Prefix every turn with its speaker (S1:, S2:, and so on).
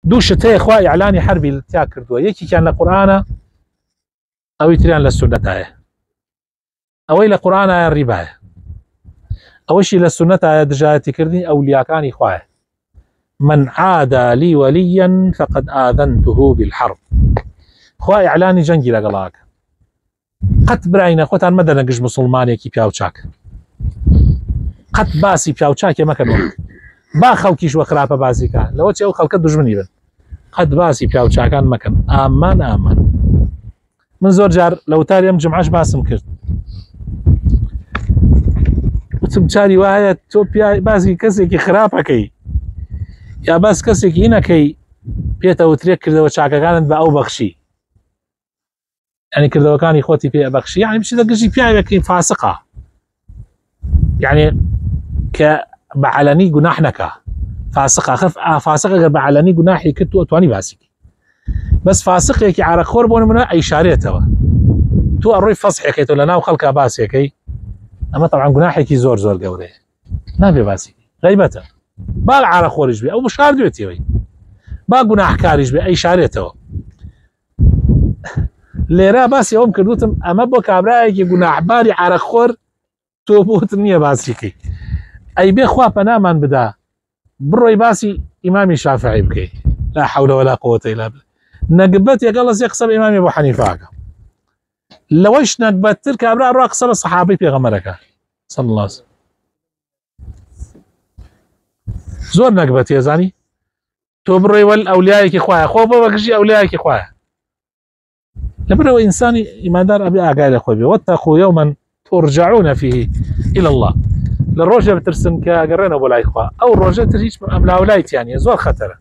S1: دوو شت هەیە خوا ئیعلانی حربی تیا کردووە، یەکێکیان لە قورئانە، ئەوەی تریان لە سونەتایە. ئەوەی لە قورئانایە ڕیبایە، ئەوەشی لە سونەتایە دژایەتیکردنی ئەولیاکانی خوایە. من عادى لي وليا فقد آذنته بالحرب. خوا إعلاني جنگی لەگەڵاک. قەت براینە خۆتان مەدەنە گشت مسلمانێکی پیاوچاک. قەت باسی پیاوچاکێ مەکەن، با خەڵکیش وە خراپە باسیکە، لەوە چێ ئەو خەڵکە دوژمنی بن. قەت باسی پیاوچاکان مەکەن. ئامان ئامان. من زۆر جار لە وتاری ئەم جمعەش باسم کرد. وتم چاری وایە تۆ باسی کەسێکی خراپەکەی یا باس کەسێکی هینەکەی پێتە وترێک کردەوە چاکەکانت بە ئەو بەخشی، یعنی کردەوەکانی خۆتی پێ بەخشی، یعنی بچیتە گژی پیاوێکی فاسقە، یعنی کە بە عەلەنی گوناح نەکا، فاسقە. فاسق ئەگەر بە عەلەنی گوناحی کرد تۆ ئەتوانی باسیکەی، بەس فاسقێکی عارەخۆر بۆ نمونە ئەیشارێتەوە، تۆ ئەڕۆی فەسحێکەیتەوە لە ناو خەڵکا باسیەکەی، ئەمە تەبعاً گوناحێکی زۆر زۆر گەورەیە، نابێ باسیکەی، غەیبەتە. با عارەخۆریش بێ ئەو بشاردوێتەوەی، با گوناحکاریش بێ ئەیشارێتەوە. لێرە باسی ئەوم کردوتم ئەمە بۆ کابرایەکی گوناحباری عارەخۆر تۆ بۆتم نییە باسیکەی، ئەی بێ خوا پەنامان بدا بڕۆی باسی ئیمامی شافعی بکەی، لا حول ولا قوة إلا بالله. نەگبەت یەگەڵ قسە بە ئیمامی ئەبوو حەنیفاکە، لەوەیش نەگبەتتر کابرا ڕوا قسە بە سەحابەی پێغەمبەرەکە صلی الله عليه وسلم. زۆر نەگبەتیە زانی، تۆ بڕۆی وەل ئەولیایەکی خوایە، خۆ بۆ بەگژی ئەولیایەکی خوایە. لەبەرەوە ئینسانی ئیماندار ئەبێ ئاگای لە خۆی بێ. واتقوا يوما ترجعون فيه إلى الله. لە ڕۆژێ بترسن کە ئەگەڕێنەوە بۆ لای خوا، ئەو ڕۆژە تر هیچ ئەملاولایتیانە، زۆر خەتەرە.